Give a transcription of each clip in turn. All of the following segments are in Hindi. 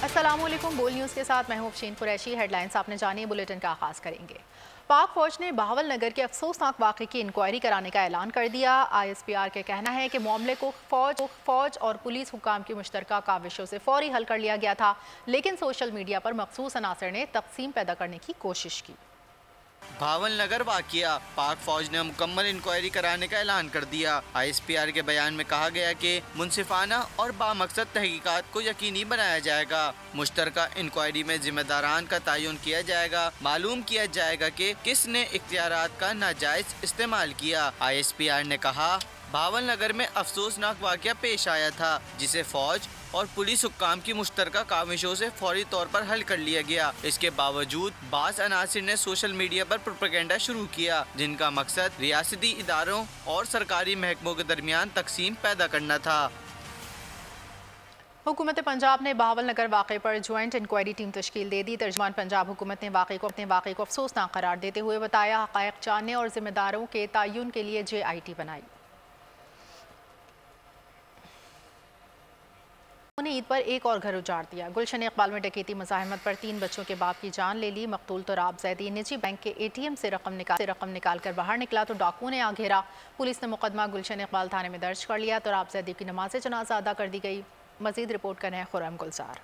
अस्सलामुअलैकुम। बोल न्यूज़ के साथ मैं हूं अफशीन कुरैशी। हेडलाइंस आपने जानी, बुलेटिन का आगाज़ करेंगे। पाक फौज ने बहावल नगर के अफसोसनाक वाक़े की इंक्वायरी कराने का ऐलान कर दिया। ISPR का कहना है कि मामले को फौज और पुलिस हुकाम की मुश्तरका काविशों से फौरी हल कर लिया गया था, लेकिन सोशल मीडिया पर मखसूस अनासर ने तक़सीम पैदा करने की कोशिश की। भावल नगर वाक़िया, पाक फौज ने मुकम्मल इंक्वायरी कराने का ऐलान कर दिया। ISPR के बयान में कहा गया कि मुनसिफाना और बामकसद तहकीकात को यकीनी बनाया जाएगा। मुश्तरका इंक्वायरी में जिम्मेदारान का तयन किया जाएगा। मालूम किया जाएगा कि किसने इख्तियारात का नाजायज इस्तेमाल किया। ISPR ने कहा, भावल नगर में अफसोसनाक वाक़या पेश आया था, जिसे फौज और पुलिस हुक्काम की मुश्तरका काविशों से फौरी तौर पर हल कर लिया गया। इसके बावजूद बाज़ अनासिर ने सोशल मीडिया पर प्रोपेगेंडा शुरू किया, जिनका मकसद रियासती इदारों और सरकारी महकमों के दरमियान तकसीम पैदा करना था। हुकूमत पंजाब ने बहावल नगर वाक़े पर ज्वाइंट इंक्वायरी टीम तश्कील दे दी। तर्जुमान पंजाब हुकूमत ने वाक़े को अफसोसनाक करार देते हुए बताया, हक़ाइक़ जानने और जिम्मेदारों के तयन के लिए JIT बनाई। उन्होंने ईद पर एक और घर उजाड़ दिया। गुलशन इकबाल में डकैती मुज़ाहमत पर 3 बच्चों के बाप की जान ले ली। मकतूल तुराब जैदी निजी बैंक के ATM से रकम निकाल कर बाहर निकला तो डाकुओं ने आ घेरा। पुलिस ने मुकदमा गुलशन इकबाल थाने में दर्ज कर लिया। तुराब जैदी की नमाज जनाजा अदा कर दी गई। मजीद रिपोर्ट कर रहे हैं खुर्रम गुलजार।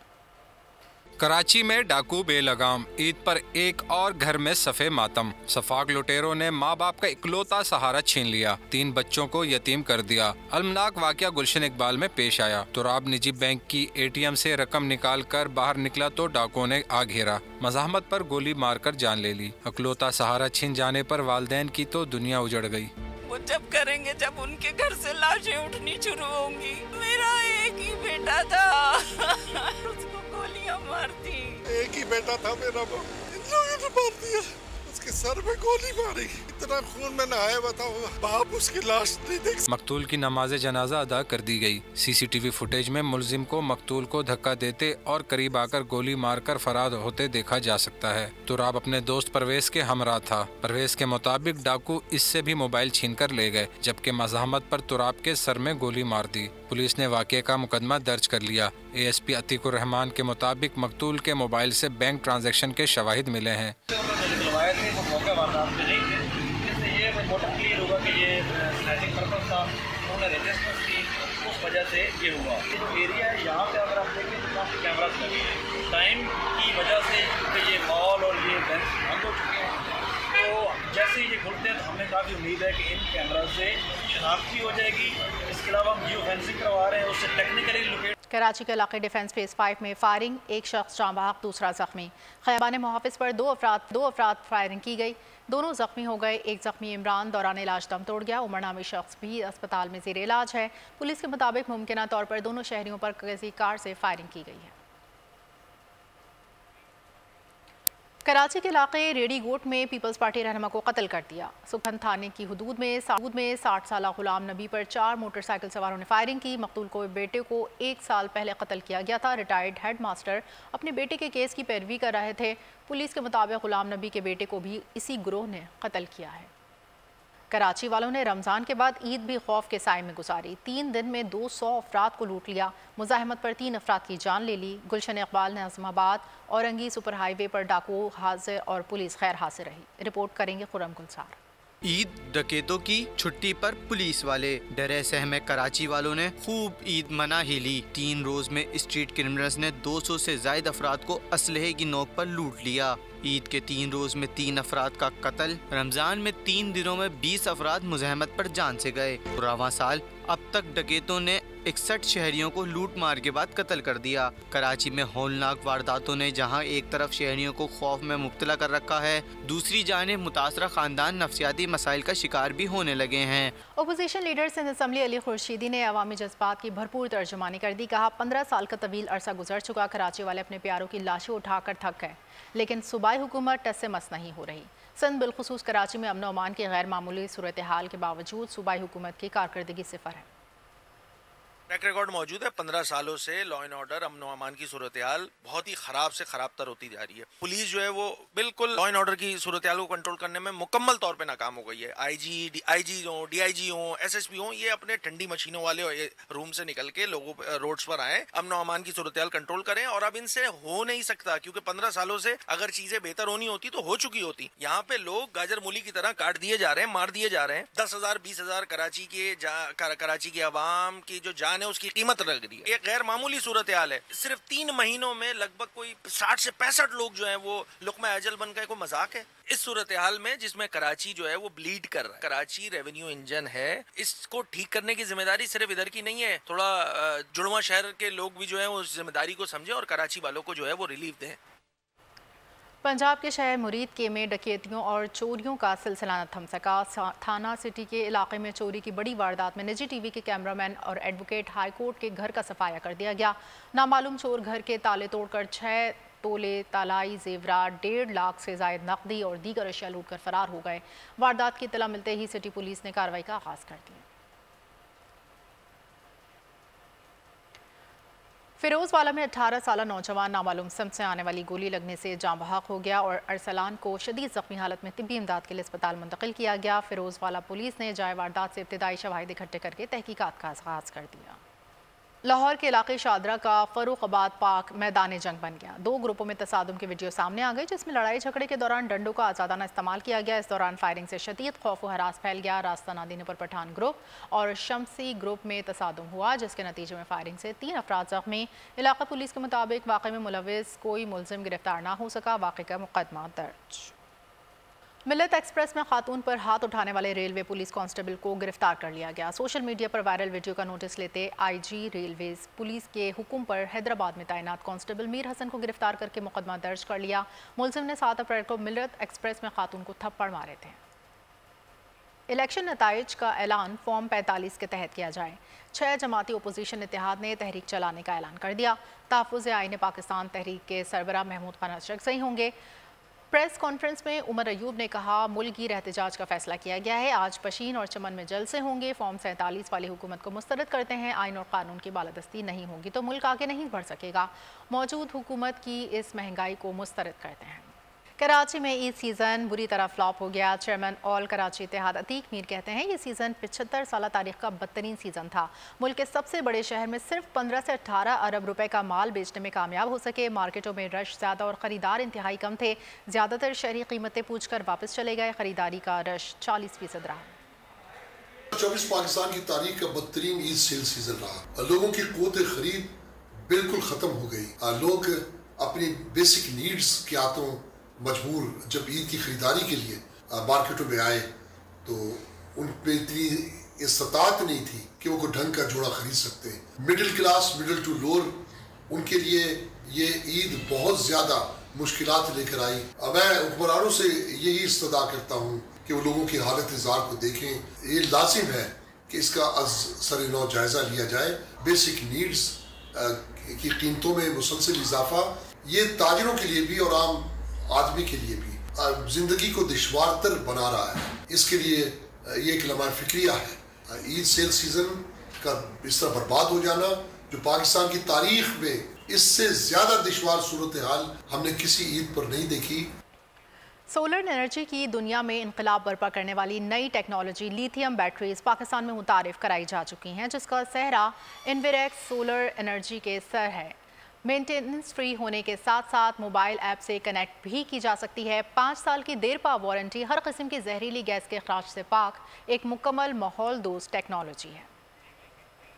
कराची में डाकू बेलगाम, ईद पर एक और घर में सफ़े मातम। सफाक लुटेरों ने माँ बाप का इकलौता सहारा छीन लिया, 3 बच्चों को यतीम कर दिया। अलमनाक वाक़या गुलशन इकबाल में पेश आया। तुराब निजी बैंक की ATM से रकम निकाल कर बाहर निकला तो डाकुओं ने आ घेरा। मज़ाहमत पर गोली मारकर जान ले ली। इकलौता सहारा छीन जाने पर वालिदैन की तो दुनिया उजड़ गई। वो जब करेंगे जब उनके घर से लाशें उठनी शुरू होंगी। मेरा एक ही बेटा था, उसको गोलियां मारती। एक ही बेटा था मेरा, वो इन लोगों ने मार दिया। उसके सर में गोली मारी, इतना खून में नहाया हुआ था, बाप उसकी लाश नहीं देख। मकतूल की नमाज जनाजा अदा कर दी गई। CCTV फुटेज में मुलजिम को मकतूल को धक्का देते और करीब आकर गोली मारकर फरार होते देखा जा सकता है। तुराब अपने दोस्त परवेज के हमरा था। परवेज के मुताबिक डाकू इससे भी मोबाइल छीन कर ले गए, जबकि मज़ाहमत पर तुराब के सर में गोली मार दी। पुलिस ने वाक़े का मुकदमा दर्ज कर लिया। ASP अतीकुर रहमान के मुताबिक मकतूल के मोबाइल से बैंक ट्रांजैक्शन के शवाहिद मिले हैं। क्लियर होगा कि ये स्नैचिंग पर्पस था, उन्होंने रजिस्टर की, उस वजह से ये हुआ। जो एरिया है यहाँ पे अगर आप देखें तो काफ़ी कैमरास लगे हैं। टाइम की वजह से क्योंकि ये मॉल और ये बैंक बंद हो चुके हैं, तो जैसे ये खुलते हैं तो हमें काफ़ी उम्मीद है कि इन कैमरा से शनाख्त भी हो जाएगी। इसके अलावा हम जियो फेंसिंग करवा रहे हैं, उससे टेक्निकली लोकेट। कराची के इलाके डिफेंस फेज 5 में फायरिंग, एक शख्स जाँ बहक, दूसरा जख्मी। खैबान मुहाफिज पर दो अफराद फायरिंग की गई, दोनों जख्मी हो गए। एक जख्मी इमरान दौरान इलाज दम तोड़ गया। उमर नामी शख्स भी अस्पताल में ज़ेर इलाज है। पुलिस के मुताबिक मुमकिन तौर पर दोनों शहरियों पर किसी कार से फायरिंग की गई है। कराची के इलाके रेडी गोट में पीपल्स पार्टी रहनुमा को कत्ल कर दिया। सुखन थाने की हदूद में 60 साला गुलाम नबी पर 4 मोटरसाइकिल सवारों ने फायरिंग की। मकतूल को बेटे को 1 साल पहले कत्ल किया गया था। रिटायर्ड हेड मास्टर अपने बेटे के केस की पैरवी कर रहे थे। पुलिस के मुताबिक गुलाम नबी के बेटे को भी इसी गिरोह ने कत्ल किया है। कराची वालों ने रमज़ान के बाद ईद भी खौफ के साए में गुजारी। 3 दिन में 200 अफराद को लूट लिया। मुज़ाहमत पर 3 अफराद की जान ले ली। गुलशन इकबाल ने अज़माबाद औरंगी सुपर हाईवे पर डाकू हाजिर और पुलिस खैर हाजिर रही। रिपोर्ट करेंगे खुर्रम गुलजार। ईद डकैतों की छुट्टी पर पुलिस वाले डरे सहमे कराची वालों ने खूब ईद मना ही ली। 3 रोज में स्ट्रीट क्रिमिनल्स ने 200 से ज्यादा अफराद को असलहे की नोक पर लूट लिया। ईद के 3 रोज में 3 अफराद का कत्ल। रमजान में 3 दिनों में 20 अफराद मुज़ाहमत पर जान से गए। रवां साल अब तक डकैतों ने 61 शहरियों को लूट मार के बाद कत्ल कर दिया। कराची में हौलनाक वारदातों ने जहां एक तरफ शहरियों को खौफ में मुब्तला कर रखा है, दूसरी जानिब मुतासरा खानदान नफसियाती मसाइल का शिकार भी होने लगे हैं। Opposition leader Sindh assembly Ali Khurshidi ने अवामी जज्बात की भरपूर तर्जुमानी कर दी। कहा, 15 साल का तवील अरसा गुजर चुका, कराची वाले अपने प्यारों की लाशें उठाकर थक गए, लेकिन सूबाई हुकूमत टस से मस नहीं हो रही। सिंध बिलखुसूस कराची में अमन और अमान की गैर मामूली सूरत हाल के बावजूद सूबाई हुकूमत की कारकर्दगी सिफर है। ट्रैक रिकॉर्ड मौजूद है। 15 सालों से लॉ एंड ऑर्डर, अमन व अमान की सूरत हाल बहुत ही खराब से खराब तर होती जा रही है। पुलिस जो है वो बिल्कुल लॉ एंड ऑर्डर की सूरत हाल को कंट्रोल करने में मुकम्मल तौर पे नाकाम हो गई है। आईजी हो, डीआईजी हो, एसएसपी हो, ये अपने ठंडी मशीनों वाले रूम से निकल के लोगों रोड्स पर आए, अमन व अमान की सूरत हाल कंट्रोल करें। और अब इनसे हो नहीं सकता, क्योंकि 15 सालों से अगर चीजें बेहतर होनी होती तो हो चुकी होती। यहाँ पे लोग गाजर मूली की तरह काट दिए जा रहे हैं, मार दिए जा रहे हैं। 10,000 20,000 कराची की आवाम की जो जान है उसकी कीमत लग रही है। एक गैर मामूली सूरत हाल है। सिर्फ 3 महीनों में लगभग कोई 60 से 65 लोग जो हैं वो लुक़मा अजल बन गए। कोई मजाक है? इस सूरत हाल में जिसमें कराची जो है वो ब्लीड कर रहा है, कराची रेवेन्यू इंजन है, इसको ठीक करने की जिम्मेदारी सिर्फ इधर की नहीं है। थोड़ा जुड़वा शहर के लोग भी जो है उस जिम्मेदारी को समझे और कराची वालों को जो है वो रिलीफ दें। पंजाब के शहर मुरीद के में डकैतियों और चोरियों का सिलसिला न थम सका। थाना सिटी के इलाके में चोरी की बड़ी वारदात में निजी टीवी के कैमरामैन और एडवोकेट हाई कोर्ट के घर का सफाया कर दिया गया। नामालूम चोर घर के ताले तोड़कर 6 तोले तालाई जेवरात, 1.5 लाख से जायद नकदी और दीगर अशिया लूट कर फरार हो गए। वारदात की इत्तला मिलते ही सिटी पुलिस ने कार्रवाई का आगाज कर दिया। फिरोजवाला में 18 साला नौजवान नामालूम सिम से आने वाली गोली लगने से जाँ बहक हो गया और अरसलान को शदीद जख्मी हालत में तिब्बी इमदाद के लिए अस्पताल मुंतकिल किया गया। फिरोजवाला पुलिस ने जाए वारदात से इब्तिदाई शवाहिद इकट्ठे करके तहकीकात का आगाज कर दिया। लाहौर के इलाके शादरा का फरूखाबाद पार्क मैदान जंग बन गया। 2 ग्रुपों में तसादुम की वीडियो सामने आ गई, जिसमें लड़ाई झगड़े के दौरान डंडों का आज़ादाना इस्तेमाल किया गया। इस दौरान फायरिंग से शदीद खौफ व हरास फैल गया। रास्ता ना देने पर पठान ग्रुप और शमसी ग्रुप में तसादुम हुआ, जिसके नतीजे में फायरिंग से 3 अफराद जख्मी। इलाका पुलिस के मुताबिक वाक़े में मुलविस कोई मुलजिम गिरफ्तार ना हो सका। वाक़े का मुकदमा दर्ज। मिल्लत एक्सप्रेस में खातून पर हाथ उठाने वाले रेलवे पुलिस कांस्टेबल को गिरफ्तार कर लिया गया। सोशल मीडिया पर वायरल वीडियो का नोटिस लेते आईजी रेलवेज पुलिस के हुक्म पर हैदराबाद में तैनात कांस्टेबल मीर हसन को गिरफ्तार करके मुकदमा दर्ज कर लिया। मुलजिम ने 7 अप्रैल को मिल्लत एक्सप्रेस में खातून को थप्पड़ मारे थे। इलेक्शन नताइज का ऐलान फॉर्म 45 के तहत किया जाए। 6 जमाती अपोजिशन इत्तेहाद ने तहरीक चलाने का ऐलान कर दिया। तहफ़्फ़ुज़ आईन पाकिस्तान तहरीक के सरबराह महमूद खान अशरकज़ई होंगे। प्रेस कॉन्फ्रेंस में उमर अयूब ने कहा, मुल्की एहतजाज का फैसला किया गया है। आज पशीन और चमन में जलसे होंगे। फॉर्म 47 वाली हुकूमत को मुस्तरद करते हैं। आइन और कानून की बालादस्ती नहीं होगी तो मुल्क आगे नहीं बढ़ सकेगा। मौजूद हुकूमत की इस महंगाई को मुस्तरद करते हैं। कराची में ईद सीज़न बुरी तरह फ्लॉप हो गया। चेयरमैन ऑल कराची इत्तेहाद अतीक मीर कहते हैं, ये सीज़न 75 साल तारीख का बदतरीन सीज़न था। मुल्क के सबसे बड़े शहर में सिर्फ 15 से 18 अरब रुपए का माल बेचने में कामयाब हो सके। मार्केटों में रश ज़्यादा और ख़रीदार इंतहाई कम थे। ज़्यादातर शहरी कीमतें पूछकर वापस चले गए। ख़रीदारी का रश 40% रहा। 24 पाकिस्तान की तारीख का बदतरीन ईद सेल सीजन रहा। लोगों की क़ुव्वत खरीद बिल्कुल ख़त्म हो गई। लोग अपनी बेसिक नीड्स के आतों मजबूर जब ईद की खरीदारी के लिए मार्केटों में आए तो उन पे इतनी इस्तात नहीं थी कि वो कोई ढंग का जोड़ा खरीद सकते। Middle class, middle to lower, उनके लिए ये ईद बहुत ज़्यादा मुश्किलात लेकर आई। मैं हुक्मरानों से यही इस्तदा करता हूँ कि वो लोगों की हालत इज़ार को देखें। ये लाजिम है कि इसका सर नौ जायज़ा लिया जाए। बेसिक नीड्स की कीमतों में मुसलसल इजाफा ये ताजिरों के लिए भी और आम आदमी के लिए भी जिंदगी को दुश्वारतर बना रहा है। इसके लिए ये एक लम्हा फिक्रिया है। ईद सेल सीजन का इस तरह बर्बाद हो जाना, जो पाकिस्तान की तारीख में इससे ज्यादा दुश्वार सूरत हाल हमने किसी ईद पर नहीं देखी। सोलर एनर्जी की दुनिया में इनकलाब बर्पा करने वाली नई टेक्नोलॉजी लिथियम बैटरीज पाकिस्तान में मुतारिफ कराई जा चुकी हैं, जिसका सेहरा इन्वेरेक्स सोलर एनर्जी के सर है। मेंटेनेंस फ्री होने के साथ साथ मोबाइल ऐप से कनेक्ट भी की जा सकती है। 5 साल की देरपा वारंटी, हर किस्म की जहरीली गैस के अखराज से पाक, एक मुकम्मल माहौल दोस्त टेक्नोलॉजी है।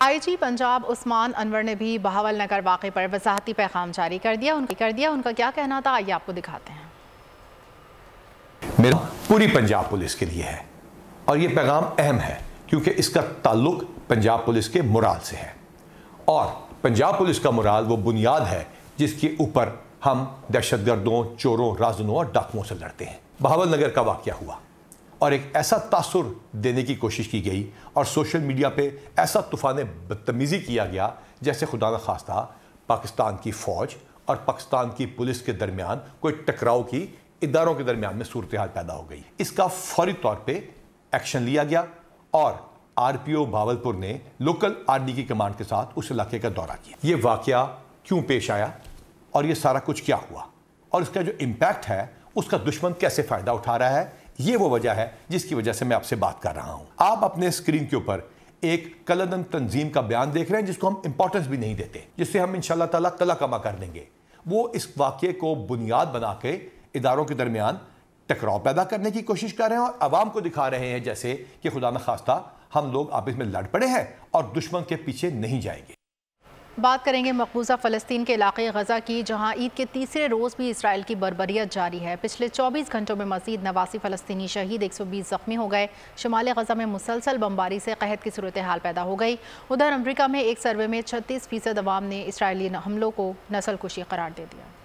आईजी पंजाब उस्मान अनवर ने भी बहावल नगर वाक़े पर वजाहती पैगाम जारी कर दिया। उनका क्या कहना था, आइए आपको दिखाते हैं। मेरा पूरी पंजाब पुलिस के लिए है और ये पैगाम अहम है क्योंकि इसका ताल्लुक पंजाब पुलिस के मोराल से है और पंजाब पुलिस का मोराल वो बुनियाद है जिसके ऊपर हम दहशतगर्दों, चोरों, राज़नों और डाकुओं से लड़ते हैं। बहावल नगर का वाक़या हुआ और एक ऐसा तासुर देने की कोशिश की गई और सोशल मीडिया पे ऐसा तूफ़ान बदतमीज़ी किया गया जैसे खुदा न खास्ता पाकिस्तान की फ़ौज और पाकिस्तान की पुलिस के दरमियान कोई टकराव की इदारों के दरमियान में सूरत हाल पैदा हो गई। इसका फौरी तौर पे एक्शन लिया गया और RPO भावलपुर ने लोकल आर्मी की कमांड के साथ उस इलाके का दौरा किया। ये वाकया क्यों पेश आया और ये सारा कुछ क्या हुआ और इसका जो इम्पैक्ट है उसका दुश्मन कैसे फायदा उठा रहा है, ये वो वजह है जिसकी वजह से मैं आपसे बात कर रहा हूं। आप अपने स्क्रीन के ऊपर एक कलदन तंजीम का बयान देख रहे हैं जिसको हम इंपॉर्टेंस भी नहीं देते, जिससे हम इंशाल्लाह ताला कला कमा कर देंगे। वो इस वाकये को बुनियाद बना के इदारों के दरमियान टकराव पैदा करने की कोशिश कर रहे हैं और आवाम को दिखा रहे हैं जैसे कि खुदा न खास्ता हम लोग आपस में लड़ पड़े हैं और दुश्मन के पीछे नहीं जाएंगे। बात करेंगे मकबूजा फ़लस्तीन के इलाके गज़ा की, जहां ईद के तीसरे रोज़ भी इसराइल की बर्बरियत जारी है। पिछले 24 घंटों में मज़ीद 89 फ़लस्तीनी शहीद, 120 ज़ख्मी हो गए। शुमाली गज़ा में मुसलसल बमबारी से कहत की सूरत हाल पैदा हो गई। उधर अमरीका में एक सर्वे में 36% अवाम ने इसराइली हमलों को नस्लकुशी करार दे दिया।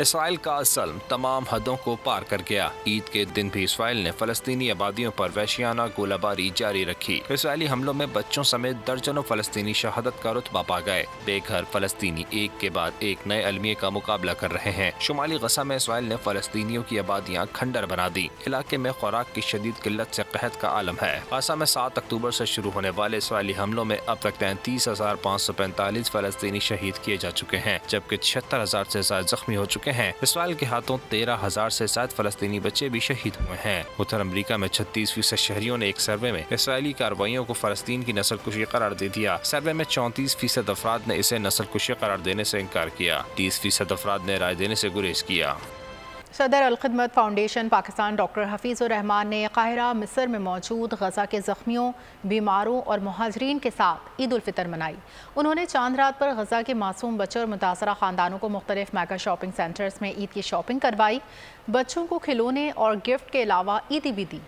इसराइल का असल्म तमाम हदों को पार कर गया। ईद के दिन भी इसराइल ने फलस्तीनी आबादियों पर वहशियाना गोलाबारी जारी रखी। इसराइली हमलों में बच्चों समेत दर्जनों फलस्तीनी शहादत का रुतबा पा गए। बेघर फलस्तीनी एक के बाद एक नए अलमिये का मुकाबला कर रहे हैं। शुमाली गज़ा में इसराइल ने फलस्तीनियों की आबादियाँ खंडर बना दी। इलाके में खुराक की शदीद किल्लत से कहत का आलम है। गज़ा में 7 अक्टूबर से शुरू होने वाले इसराइली हमलों में अब तक 33,545 फलस्तीनी शहीद किए जा चुके हैं, जबकि 76,000 से ज्यादा जख्मी हो चुके हैं। इसराइल के हाथों 13,000 से ज्यादा फलस्तीनी बच्चे भी शहीद हुए हैं। उधर अमेरिका में 36% शहरियों ने एक सर्वे में इसराइली कार्रवाइयों को फलस्तीन की नस्लकुशी करार दे दिया। सर्वे में 34% अफराद ने इसे नस्लकुशी करार देने से इनकार किया। 30% अफराद ने राय देने से गुरेज किया। सदर अल-खिदमत फाउंडेशन पाकिस्तान डॉक्टर हफीज़ुर रहमान ने काहिरा मिस्र में मौजूद गज़ा के ज़ख्मियों, बीमारों और मुहाजिरीन के साथ ईद उल फितर मनाई। उन्होंने चांद रात पर गज़ा के मासूम बच्चों और मुतासरा ख़ानदानों को मुख्तलिफ मेगा शॉपिंग सेंटर्स में ईद की शॉपिंग करवाई। बच्चों को खिलौने और गिफ्ट के अलावा ईदी भी दी।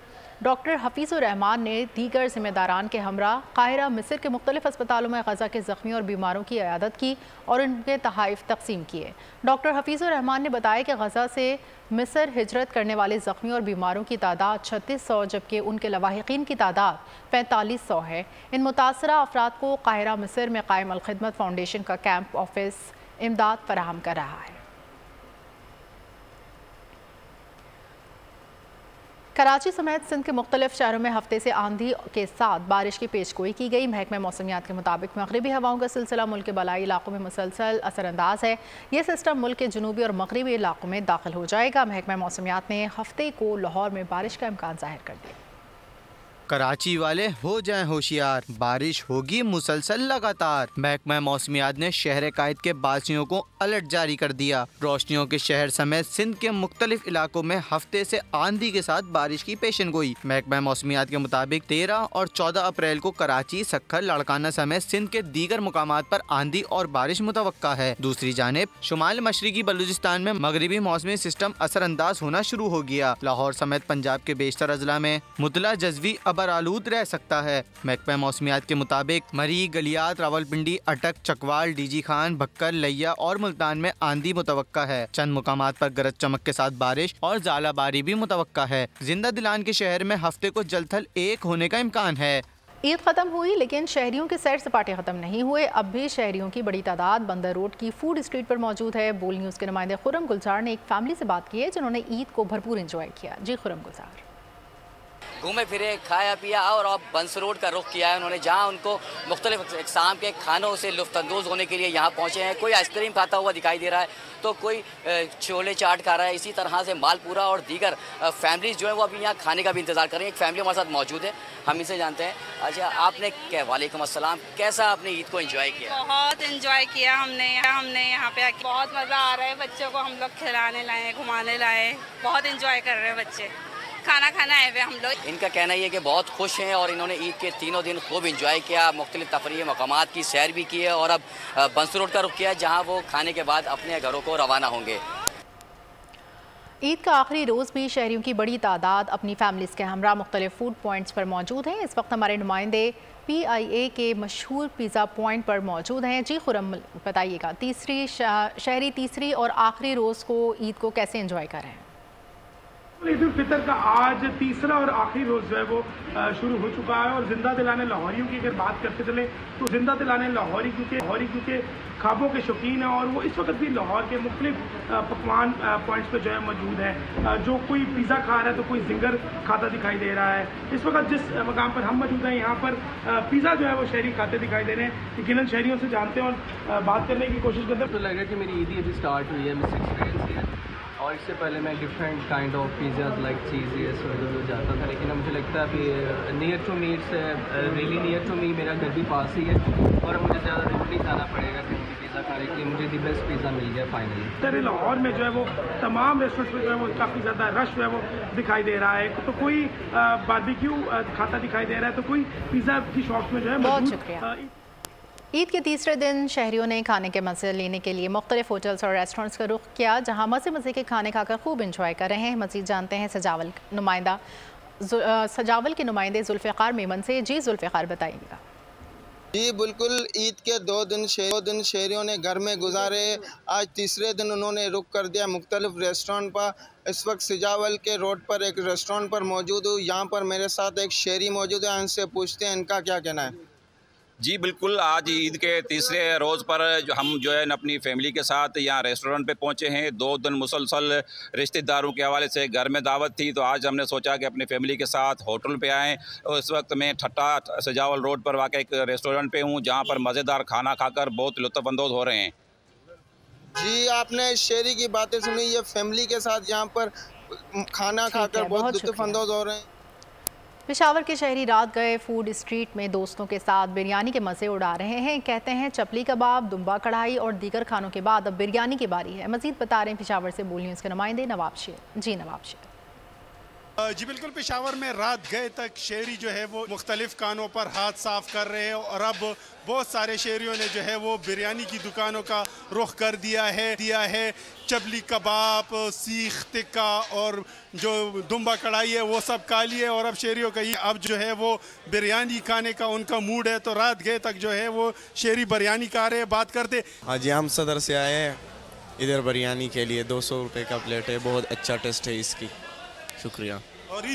डॉक्टर हफीज़ुर रहमान ने दीगर जिम्मेदारान के हमरा काहिरा मिस्र के मुख्तलिफ अस्पतालों में गज़ा के ज़ख्मी और बीमारों की इयादत की और उनके तहाइफ तकसीम किए। डॉक्टर हफीज़ुर रहमान ने बताया कि गज़ा से मिस्र हिजरत करने वाले ज़ख्मी और बीमारों की तादाद 3600 जबकि उनके लवाहिकीन की तादाद 4500 है। इन मुतासरा अफराद को काहिरा मिस्र में कायम अल-खिदमत फाउंडेशन का कैंप ऑफिस इमदाद फराहम कर रहा है। कराची समेत सिंध के मुख्तलिफ शहरों में हफ्ते से आंधी के साथ बारिश की पेशगोई की गई। महकमा मौसमियात के मुताबिक मगरबी हवाओं का सिलसिला मुल्क के बलाई इलाकों में मुसलसल असरअंदाज है। ये सिस्टम मुल्क के जनूबी और मगरबी इलाकों में दाखिल हो जाएगा। महकमा मौसमियात ने हफ्ते को लाहौर में बारिश का इम्कान जाहिर कर दिया। कराची वाले हो जाएं होशियार, बारिश होगी मुसलसल लगातार। महकमा मौसमियात ने शहर कायद के बासियों को अलर्ट जारी कर दिया। रोशनियों के शहर समेत सिंध के मुख्तलिफ इलाकों में हफ्ते से आंधी के साथ बारिश की पेशन गोई। महकमा मौसमियात के मुताबिक 13 और 14 अप्रैल को कराची, सक्खर, लाड़काना समेत सिंध के दीगर मुकामात पर आंधी और बारिश मुतवक्का है। दूसरी जानिब शुमाल मशरिकी बलूचिस्तान में मगरबी मौसमी सिस्टम असरअंदाज होना शुरू हो गया। लाहौर समेत पंजाब के बेशतर अजला में मुतला जज़वी आलूद रह सकता है। महकमा मौसमियात के मुताबिक मरी, गलियात, रावलपिंडी, अटक, चकवाल, डीजी खान, भक्कर, लैया और मुल्तान में आंधी मुतवक्का है। चंद मुकामात पर गरज चमक के साथ बारिश और ज़ालाबारी भी मुतवक्का है। जिंदा दिलान के शहर में हफ्ते को जलथल 1 होने का इम्कान है। ईद खत्म हुई लेकिन शहरियों के सैर सपाटे खत्म नहीं हुए। अब भी शहरियों की बड़ी तादाद बंदर रोड की फूड स्ट्रीट पर मौजूद है। बोल न्यूज़ के नुमाइंदे खुर्रम गुलजार ने एक फैमिली से बात की है जिन्होंने ईद को भरपूर एंजॉय किया। जी खुर्रम गुलजार। घूमे फिरे, खाया पिया और अब बंस रोड का रुख किया है उन्होंने, जहां उनको मुख्तलिफ इक़साम के खानों से लुफ्तअंदोज़ होने के लिए यहाँ पहुँचे हैं। कोई आइसक्रीम खाता हुआ दिखाई दे रहा है तो कोई छोले चाट खा रहा है। इसी तरह से मालपुरा और दीगर फैमिलीज़ जो है वो अभी यहाँ खाने का भी इंतज़ार कर रही हैं। एक फैमिली हमारे साथ मौजूद है, हम इसे जानते हैं। अच्छा, आपने क्या, वालेकुम अस्सलाम, कैसा आपने ईद को एंजॉय किया? बहुत एंजॉय किया हमने यहाँ पे आके, बहुत मज़ा आ रहा है। बच्चों को हम लोग खिलाने लाए, घुमाने लाए, बहुत एंजॉय कर रहे हैं बच्चे। खाना खाना आए हुए हम लोग। इनका कहना ये है कि बहुत खुश हैं और इन्होंने ईद के तीनों दिन खूब इंजॉय किया, मुख्तलिफ तफरीही मकामात की सैर भी की है और अब बंस रोड का रुख किया जहां वो खाने के बाद अपने घरों को रवाना होंगे। ईद का आखिरी रोज़ भी शहरियों की बड़ी तादाद अपनी फैमिलीज़ के हमरा मुख्तलिफ फूड पॉइंट्स पर मौजूद हैं। इस वक्त हमारे नुमाइंदे PIA के मशहूर पिज़्ज़ा पॉइंट पर मौजूद हैं। जी खुर्रम, बताइएगा शहरी तीसरी और आखिरी रोज़ को ईद को कैसे एंजॉय कर रहे हैं? ईद उल फितर का आज तीसरा और आखिरी रोज़ जो है वो शुरू हो चुका है और जिंदा दिलाने लाहौरियों की अगर बात करते चले तो जिंदा दिलाने लाहौरी क्योंकि खाबों के शौकीन हैं और वो इस वक्त भी लाहौर के मुख्तलिफ पकवान पॉइंट्स पे जो है मौजूद है। जो कोई पिज़्ज़ा खा रहा है तो कोई जिंगर खाता दिखाई दे रहा है। इस वक्त जिस मकाम पर हम मौजूद हैं यहाँ पर पिज़्ज़ा जो है वो शहरी खाते दिखाई दे रहे हैं। यकीनन शहरियों से जानते हैं और बात करने की कोशिश करते हैं। तो लग रहा है कि मेरी ईद अभी स्टार्ट हुई है, मिस एक्सपीरियंस है और इससे पहले मैं different kind of pizzas like cheese वगैरह जाता था, लेकिन मुझे लगता है अभी near to me it's really near to me, मेरा घर भी पास ही है और मुझे ज़्यादा दूर नहीं जाना पड़ेगा कि मुझे पिज़्ज़ा खाने के लिए। मुझे दी बेस्ट पिज़्ज़ा मिल गया फाइनली। सर लाहौर में जो है वो तमाम रेस्टोरेंट्स में जो है वो काफ़ी ज़्यादा रश जो है वो दिखाई दे रहा है। तो कोई बारबेक्यू खाता दिखाई दे रहा है तो कोई पिज़्ज़ा की शॉप्स में जो है। बहुत शुक्रिया। ईद के तीसरे दिन शहरियों ने खाने के मज़े लेने के लिए मुख्तलिफ होटल्स और रेस्टोरेंट्स का रुख किया, जहां मज़े के खाने खाकर खूब इंजॉय कर रहे हैं। मज़ीद जानते हैं सजावल के नुमाइंदे जुल्फ़िकार मेमन से। जी जुल्फ़िकार, बताइएगा। जी बिल्कुल, ईद के दो दिन शहरियों ने घर में गुजारे। आज तीसरे दिन उन्होंने रुख कर दिया मुख्तलिफ रेस्टोरेंट पर। इस वक्त सजावल के रोड पर एक रेस्टोरेंट पर मौजूद हूँ। यहाँ पर मेरे साथ एक शहरी मौजूद है, उनसे पूछते हैं इनका क्या कहना है। जी बिल्कुल, आज ईद के तीसरे रोज़ पर हम जो है अपनी फैमिली के साथ यहाँ रेस्टोरेंट पे पहुँचे हैं। 2 दिन मुसलसल रिश्तेदारों के हवाले से घर में दावत थी, तो आज हमने सोचा कि अपनी फैमिली के साथ होटल पे आएँ। और इस वक्त मैं ठट्टा सजावल रोड पर वाक़ एक रेस्टोरेंट पे हूँ, जहाँ पर मज़ेदार खाना खाकर बहुत लुत्फ़अंदोज़ हो रहे हैं। जी, आपने शहरी की बातें सुनी, ये फैमिली के साथ यहाँ पर खाना खाकर बहुत लुत्फ़अंदोज़ हो रहे हैं। पेशावर के शहरी रात गए फूड स्ट्रीट में दोस्तों के साथ बिरयानी के मज़े उड़ा रहे हैं। कहते हैं चपली कबाब, दुम्बा कढ़ाई और दीगर खानों के बाद अब बिरयानी की बारी है। मज़ीद बता रहे हैं पेशावर से बोल न्यूज़ के नुमाइंदे नवाब शेर। जी नवाब शेर। जी बिल्कुल, पेशावर में रात गए तक शहरी जो है वो मुख्तलिफ कानों पर हाथ साफ कर रहे हैं और अब बहुत सारे शहरियों ने जो है वो बिरयानी की दुकानों का रुख कर दिया है। चबली कबाब, सीख टिक्का और जो दुम्बा कढ़ाई है वो सब खा लिए और अब शहरियों का अब जो है वो बिरयानी खाने का उनका मूड है। तो रात गए तक जो है वो शहरी बिरयानी खा रहे हैं। बात करते। हाँ जी, हम सदर से आए हैं इधर बिरयानी के लिए। 200 रुपये का प्लेट है, बहुत अच्छा टेस्ट है इसकी। शुक्रिया। और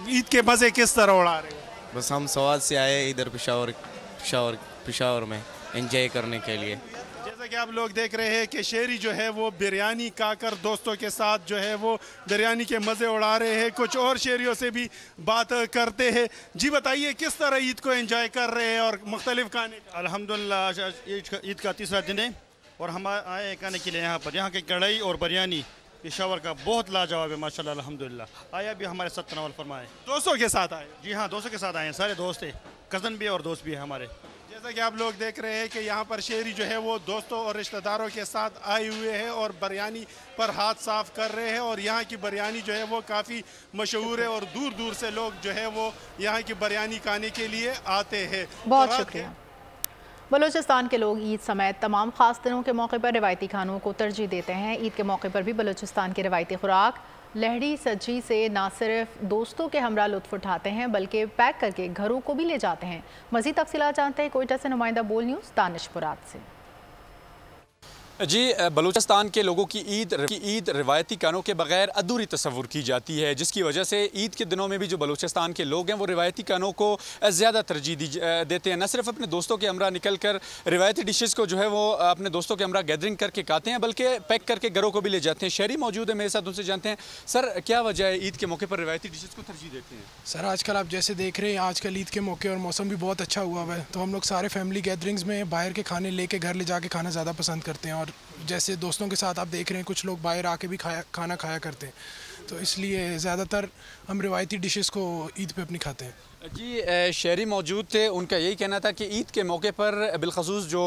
ईद के मज़े किस तरह उड़ा रहे हैं? बस हम सवाद से आए इधर पेशावर में एंजॉय करने के लिए। जैसा कि आप लोग देख रहे हैं कि शहरी जो है वो बिरयानी खाकर दोस्तों के साथ जो है वो बिरयानी के मज़े उड़ा रहे हैं। कुछ और शहरियों से भी बात करते हैं। जी बताइए, किस तरह ईद को एंजॉय कर रहे हैं और मुख्तलिफ खाने? अल्हम्दुलिल्लाह ईद का तीसरा दिन है और हम आए खाने के लिए यहाँ पर। यहाँ की कढ़ाई और बिरयानी पेशावर का बहुत लाजवाब है माशाल्लाह अल्हम्दुलिल्लाह। आया भी हमारे साथ तनावल फरमाए। दोस्तों के साथ आए? जी हाँ, दोस्तों के साथ आए हैं, सारे दोस्त हैं, कज़न भी और दोस्त भी हैं हमारे। जैसा कि आप लोग देख रहे हैं कि यहाँ पर शहरी जो है वो दोस्तों और रिश्तेदारों के साथ आए हुए हैं और बिरयानी पर हाथ साफ कर रहे हैं। और यहाँ की बिरयानी जो है वो काफ़ी मशहूर है और दूर दूर से लोग जो है वो यहाँ की बिरयानी खाने के लिए आते हैं। बहुत शुक्रिया। बलूचिस्तान के लोग ईद समेत तमाम ख़ास दिनों के मौके पर रिवायती खानों को तरजीह देते हैं। ईद के मौके पर भी बलूचिस्तान की रिवायती खुराक लहड़ी सज्जी से न सिर्फ दोस्तों के हमरा लुत्फ़ उठाते हैं बल्कि पैक करके घरों को भी ले जाते हैं। मज़ीद तफ़सीलात जानते हैं कोयटा से नुमाइंदा बोल न्यूज़ दानिश मुराद से। जी, बलूचिस्तान के लोगों की ईद रिवायती खानों के बगैर अधूरी तस्वुर की जाती है, जिसकी वजह से ईद के दिनों में भी जो बलूचिस्तान के लोग हैं वो रिवायती खानों को ज़्यादा तरजीह देते हैं। न सिर्फ अपने दोस्तों के हमरा निकल कर रिवायती डिशेज़ को जो है वो अपने दोस्तों के हमरा गैदरिंग करके खाते हैं, बल्कि पैक करके घरों को भी ले जाते हैं। शहरी मौजूद है मेरे साथ, उनसे जानते हैं सर क्या वजह है ईद के मौके पर रिवायती डिशेज़ को तरजीह देते हैं? सर आजकल आप जैसे देख रहे हैं, आजकल ईद के मौके और मौसम भी बहुत अच्छा हुआ है, तो हम लोग सारे फैमिली गैदरिंग्स में बाहर के खाने लेके घर ले जाके खाना ज़्यादा पसंद करते हैं। और जैसे दोस्तों के साथ आप देख रहे हैं कुछ लोग बाहर आके भी खाना खाया करते हैं, तो इसलिए ज़्यादातर हम रिवायती डिशेस को ईद पे अपनी खाते हैं। जी, शहरी मौजूद थे, उनका यही कहना था कि ईद के मौके पर बिलखसूस जो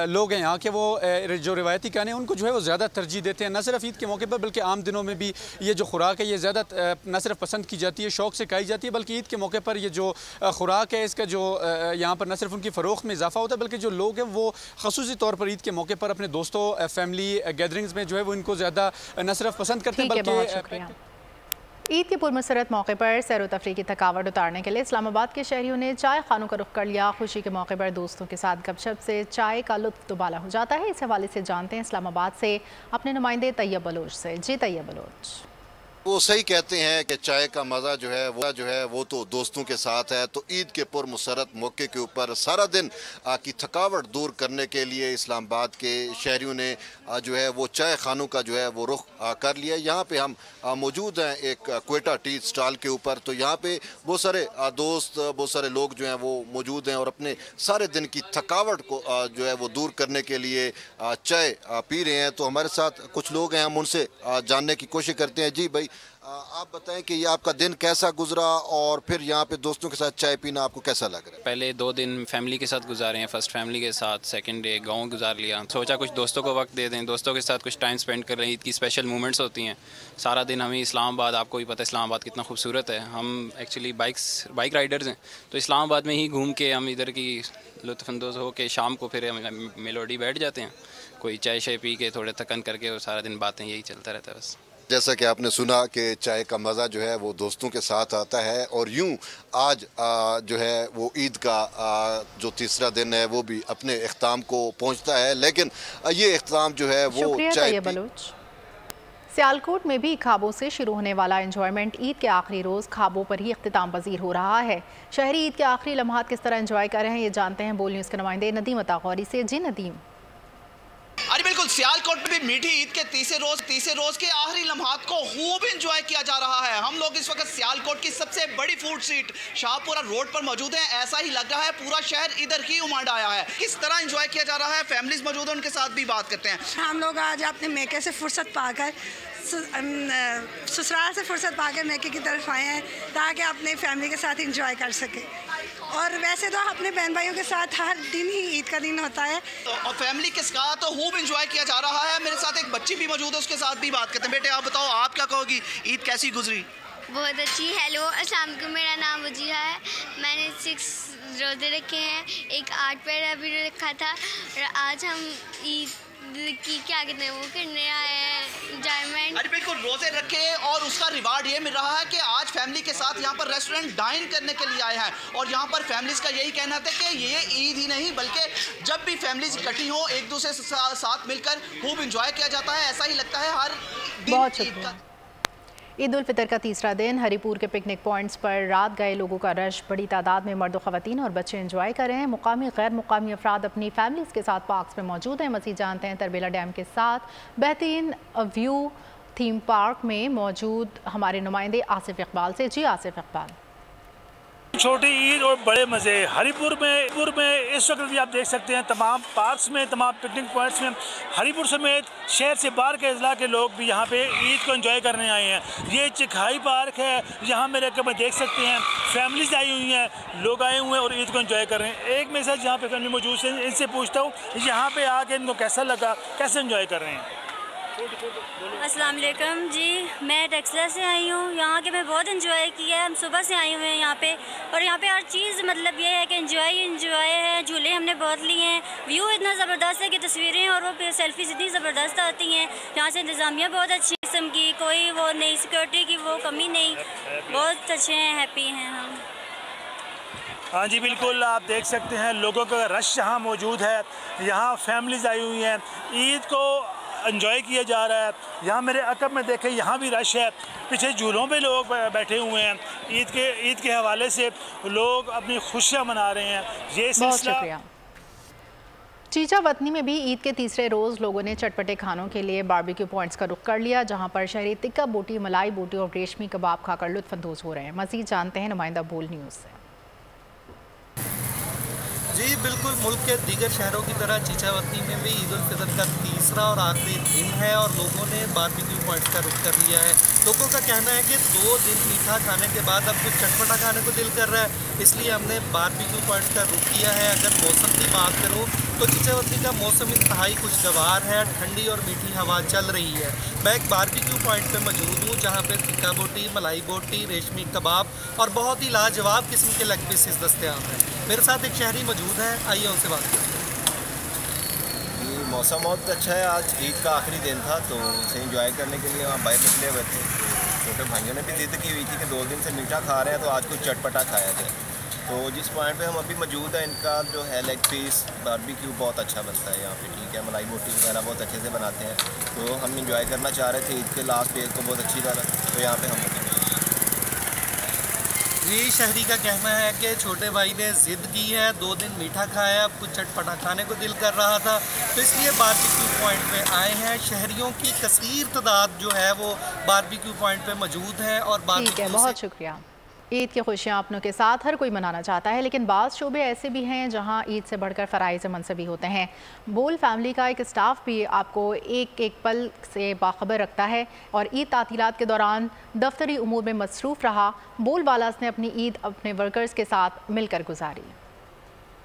लोग हैं यहाँ के वो जो रिवायती खाने हैं उनको जो है वो ज़्यादा तरजीह देते हैं। न सिर्फ ईद के मौके पर बल्कि आम दिनों में भी ये जो खुराक है ये ज़्यादा न सिर्फ पसंद की जाती है, शौक़ से खाई जाती है, बल्कि ईद के मौके पर ये जो खुराक है इसका जो यहाँ पर न सिर्फ उनकी फ़रोख्त में इजाफा होता है बल्कि जो लोग हैं वो ख़ुसूसी तौर पर ईद के मौके पर अपने दोस्तों फैमिली गैदरिंग्स में जो है वो इनको ज़्यादा न सिर्फ पसंद करते हैं बल्कि ईद के पुरमसरत मौके पर सैर व तफरीह की थकावट उतारने के लिए इस्लामाबाद के शहरियों ने चाय खानों का रुख कर लिया। खुशी के मौके पर दोस्तों के साथ गपशप से चाय का लुत्फ दुबाला हो जाता है। इस हवाले से जानते हैं इस्लामाबाद से अपने नुमाइंदे तैयब बलोच से। जी तैयब बलोच। वो सही कहते हैं कि चाय का मज़ा जो है वो तो दोस्तों के साथ है। तो ईद के पुरमसरत मौके के ऊपर सारा दिन की थकावट दूर करने के लिए इस्लामाबाद के शहरियों ने जो है वो चाय खानों का जो है वो रुख कर लिया। यहाँ पे हम मौजूद हैं एक क्वेटा टी स्टॉल के ऊपर। तो यहाँ पे बहुत सारे दोस्त, बहुत सारे लोग जो हैं वो मौजूद हैं और अपने सारे दिन की थकावट को जो है वो दूर करने के लिए चाय पी रहे हैं। तो हमारे साथ कुछ लोग हैं, हम उनसे जानने की कोशिश करते हैं। जी भाई, आप बताएं कि ये आपका दिन कैसा गुजरा और फिर यहाँ पे दोस्तों के साथ चाय पीना आपको कैसा लग रहा है? पहले 2 दिन फैमिली के साथ गुजारे हैं। फर्स्ट फैमिली के साथ, सेकंड डे गांव गुजार लिया। सोचा कुछ दोस्तों को वक्त दे दें, दोस्तों के साथ कुछ टाइम स्पेंड कर रहे हैं। ईद की स्पेशल मोमेंट्स होती हैं। सारा दिन हमें इस्लामाबाद, आपको भी पता है इस्लामाबाद कितना खूबसूरत है। हम एक्चुअली बाइक राइडर्स हैं, तो इस्लामाबाद में ही घूम के हम इधर की लुत्फ़अंदोज़ हो के शाम को फिर हम मेलोडी बैठ जाते हैं, कोई चाय शाय पी के थोड़े थकन करके, और सारा दिन बातें यही चलता रहता है बस। जैसा कि आपने सुना कि चाय का मज़ा जो है वो दोस्तों के साथ आता है और यूं आज जो है वो ईद का जो तीसरा दिन है वो भी अपने इख्ताम को पहुंचता है। लेकिन ये इख्ताम जो है वो चाय बलूच। सियालकोट में भी ख्वाबों से शुरू होने वाला एंजॉयमेंट ईद के आखिरी रोज़ ख्वाबों पर ही इख्तिताम पजीर हो रहा है। शहरी ईद के आखिरी लम्हात किस तरह एंजॉय कर रहे हैं, ये जानते हैं बोल न्यूज़ के नुमाइंदे नदीम अतागौरी से। जी नदीम। अरे बिल्कुल, सियालकोट में भी मीठी ईद के तीसरे रोज के आखिरी लम्हात को खूब एंजॉय किया जा रहा है। हम लोग इस वक्त सियालकोट की सबसे बड़ी फूड स्ट्रीट शाहपुरा रोड पर मौजूद हैं। ऐसा ही लग रहा है पूरा शहर इधर ही उमड़ आया है। किस तरह एंजॉय किया जा रहा है, फैमिलीज मौजूद है, उनके साथ भी बात करते हैं। हम लोग आज अपने मेके से फुर्सत पाकर, ससुराल से फुर्सत पाकर मेके की तरफ आए हैं ताकि अपने फैमिली के साथ एंजॉय कर सके। और वैसे तो अपने बहन भाइयों के साथ हर दिन ही ईद का दिन होता है और फैमिली के साथ तो खूब एंजॉय किया जा रहा है। मेरे साथ एक बच्ची भी मौजूद है, उसके साथ भी बात करते हैं। बेटे आप बताओ, आप क्या कहोगी, ईद कैसी गुजरी? बहुत अच्छी। हेलो अस्सलाम वालेकुम, मेरा नाम वजीरा है। मैंने 6 रोज़े रखे हैं, एक 8 पैर अभी रखा था। और आज हम ईद की क्या कहते हैं वो करने आए हैं, एंजॉयमेंट। अरे बिल्कुल, रोजे रखे और उसका रिवार्ड ये मिल रहा है कि आज फैमिली के साथ यहाँ पर रेस्टोरेंट डाइन करने के लिए आए हैं। और यहाँ पर फैमिलीज का यही कहना था कि ये ईद ही नहीं बल्कि जब भी फैमिलीज इकट्ठी हो एक दूसरे के साथ मिलकर खूब एंजॉय किया जाता है। ऐसा ही लगता है हर दिन। बहुत शुक्रिया। ईद उल फितर का तीसरा दिन हरीपुर के पिकनिक पॉइंट्स पर रात गए लोगों का रश बड़ी तादाद में मर्द, ख़वातीन और बच्चे एंजॉय कर रहे हैं। मुकामी गैर मुकामी अफराद अपनी फैमिलीज़ के साथ पार्क्स में मौजूद हैं। मज़ीद जानते हैं तरबेला डैम के साथ बेहतरीन व्यू थीम पार्क में मौजूद हमारे नुमाइंदे आसिफ इकबाल से। जी आसिफ इकबाल। छोटी ईद और बड़े मज़े हरीपुर में इस वक्त भी आप देख सकते हैं। तमाम पार्क्स में, तमाम पिकनिक पॉइंट्स में हरीपुर समेत शहर से बाहर के अजला के लोग भी यहाँ पे ईद को एंजॉय करने आए हैं। ये चिखाई पार्क है, यहाँ मेरे कब देख सकते हैं फैमिलीज आई हुई हैं, लोग आए हुए हैं और ईद को एंजॉय कर रहे हैं। एक मेरे साथ यहाँ पे फैमिली मौजूद है, इनसे पूछता हूँ यहाँ पे आके इनको कैसा लगा, कैसे एंजॉय कर रहे हैं? अस्सलाम वालेकुम जी, मैं टेक्सला से आई हूँ। यहाँ के मैं बहुत एंजॉय किया है। हम सुबह से आए हुए हैं यहाँ पे और यहाँ पे हर चीज़ मतलब ये है कि एंजॉय है। झूले हमने बहुत लिए हैं। व्यू इतना ज़बरदस्त है कि तस्वीरें और वो सेल्फीज इतनी ज़बरदस्त आती हैं। यहाँ से इंतज़ामिया बहुत अच्छी किस्म की, कोई वो नहीं, सिक्योरिटी की वो कमी नहीं, बहुत अच्छे हैं, हैप्पी हैं हम। हाँ जी बिल्कुल, आप देख सकते हैं लोगों का रश यहाँ मौजूद है। यहाँ फैमिलीज आई हुई हैं, ईद को एंजॉय किया जा रहा है। यहाँ मेरे अकब में देखें, यहाँ भी रश है। पीछे झूलों पे लोग बैठे हुए हैं। ईद के हवाले से लोग अपनी खुशियाँ मना रहे हैं। ये सिलसिला। चीचा वतनी में भी ईद के तीसरे रोज़ लोगों ने चटपटे खानों के लिए बारबेक्यू पॉइंट्स का रुख कर लिया, जहाँ पर शहरी टिक्का बोटी, मलाई बोटी और रेशमी कबाब खाकर लुत्फ़अंदोज़ हो रहे हैं। मज़ीद जानते हैं नुमाइंदा बोल न्यूज़ से। जी बिल्कुल, मुल्क के दीगर शहरों की तरह चीचावती में भी ईद उल फितर का तीसरा और आखिरी दिन है और लोगों ने बारबेक्यू पॉइंट्स का रुख कर लिया है। लोगों का कहना है कि 2 दिन मीठा खाने के बाद अब कुछ चटपटा खाने को दिल कर रहा है, इसलिए हमने बारबेक्यू पॉइंट्स का रुख किया है। अगर मौसम की बात करूँ तो चीचावती का मौसम इंतहाई खुशगवार है, ठंडी और मीठी हवा चल रही है। मैं एक बारबेक्यू पॉइंट पर मौजूद हूँ जहाँ पर टिक्का बोटी, मलाई बोटी, रेशमी कबाब और बहुत ही लाजवाब किस्म के लेग पीसेस दस्तयाब हैं। मेरे साथ एक शहरी मौजूद है, आइए उनसे बात करते हैं। मौसम बहुत अच्छा है। आज ईद का आखिरी दिन था तो इसे एंजॉय करने के लिए वहाँ बाहर निकले हुए थे। छोटे भाइयों ने भी जिद की हुई थी कि 2 दिन से मीठा खा रहे हैं तो आज कुछ चटपटा खाया जाए। तो जिस पॉइंट पे हम अभी मौजूद हैं, इनका जो है लेग पीस बारबेक्यू बहुत अच्छा बनता है यहाँ पे, ठीक है। मलाई बोटी वगैरह बहुत अच्छे से बनाते हैं, तो हम इंजॉय करना चाह रहे थे ईद के लास्ट फेज को बहुत अच्छी तरह, तो यहाँ पे हम जी। शहरी का कहना है कि छोटे भाई ने ज़िद की है, 2 दिन मीठा खाया, अब कुछ चटपटा खाने को दिल कर रहा था, तो इसलिए बारबेक्यू पॉइंट पे आए हैं। शहरियों की कसीर तादाद जो है वो बारबेक्यू पॉइंट पे मौजूद है। और ठीक है, बहुत शुक्रिया। ईद की खुशियाँ अपनों के साथ हर कोई मनाना चाहता है, लेकिन बाज़ शोबे ऐसे भी हैं जहां ईद से बढ़कर फ़राइज़ मनसबी होते हैं। बोल फैमिली का एक स्टाफ भी आपको एक एक पल से बाखबर रखता है और ईद तातीलात के दौरान दफ्तरी उमूर में मसरूफ़ रहा। बोल वालास ने अपनी ईद अपने वर्कर्स के साथ मिलकर गुजारी।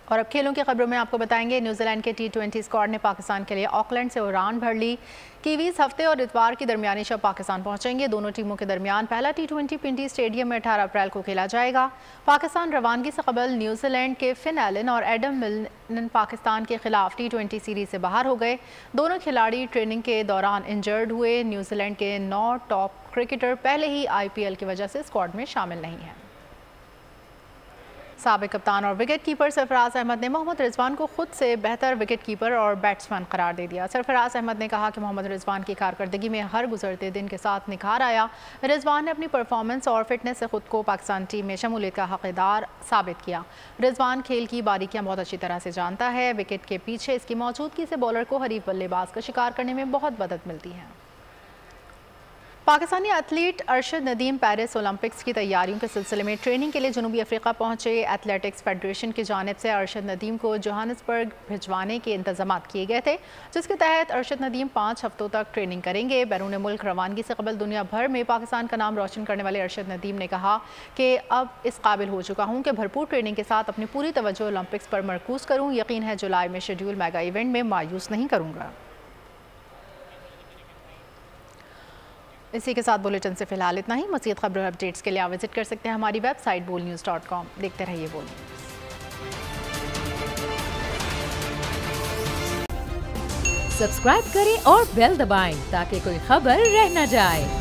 और अब खेलों की खबरों में आपको बताएंगे, न्यूजीलैंड के T20 स्क्वाड ने पाकिस्तान के लिए ऑकलैंड से उड़ान भर ली। कीवीज हफ्ते और इतवार की दरमियानी शब पाकिस्तान पहुंचेंगे। दोनों टीमों के दरमियान पहला T20 पिंडी स्टेडियम में 18 अप्रैल को खेला जाएगा। पाकिस्तान रवानगी से कबल न्यूजीलैंड के फिन एलन और एडम मिलन पाकिस्तान के खिलाफ T20 सीरीज से बाहर हो गए। दोनों खिलाड़ी ट्रेनिंग के दौरान इंजर्ड हुए। न्यूजीलैंड के 9 टॉप क्रिकेटर पहले ही IPL की वजह से स्क्वाड में शामिल नहीं हैं। साबिक कप्तान और विकेट कीपर सरफराज अहमद ने मोहम्मद रिजवान को खुद से बेहतर विकेट कीपर और बैट्समैन करार दे दिया। सरफराज अहमद ने कहा कि मोहम्मद रिजवान की कारकर्दगी में हर गुजरते दिन के साथ निखार आया। रिजवान ने अपनी परफॉर्मेंस और फिटनेस से खुद को पाकिस्तान टीम में शमूलियत का हकदार साबित किया। रिजवान खेल की बारीकियां बहुत अच्छी तरह से जानता है। विकेट के पीछे इसकी मौजूदगी से बॉलर को हरीफ बल्लेबाज का शिकार करने में बहुत मदद मिलती है। Pakistani athlete Arshad Nadeem Paris Olympics की तैयारियों के सिलसिले में ट्रेनिंग के लिए जनूबी अफ्रीका पहुंचे। एथलेटिक्स फेडरेशन की जानिब से अरशद नदीम को जोहानिसबर्ग भिजवाने के इंतजाम किए गए थे, जिसके तहत अरशद नदीम 5 हफ्तों तक ट्रेनिंग करेंगे। बैरून मुल्क रवानगी से कबल दुनिया भर में पाकिस्तान का नाम रोशन करने वाले अरशद नदीम ने कहा कि अब इस काबिल हो चुका हूँ कि भरपूर ट्रेनिंग के साथ अपनी पूरी तवज्जो ओलंपिक्स पर मरकूज करूँ। यकीन है जुलाई में शेड्यूल मेगा इवेंट में मायूस नहीं करूँगा। इसी के साथ बुलेटिन से फिलहाल इतना ही। मज़ीद खबरों और अपडेट्स के लिए आप विजिट कर सकते हैं हमारी वेबसाइट bolnews.com। देखते रहिए बोल। सब्सक्राइब करें और बेल दबाएं ताकि कोई खबर रह न जाए।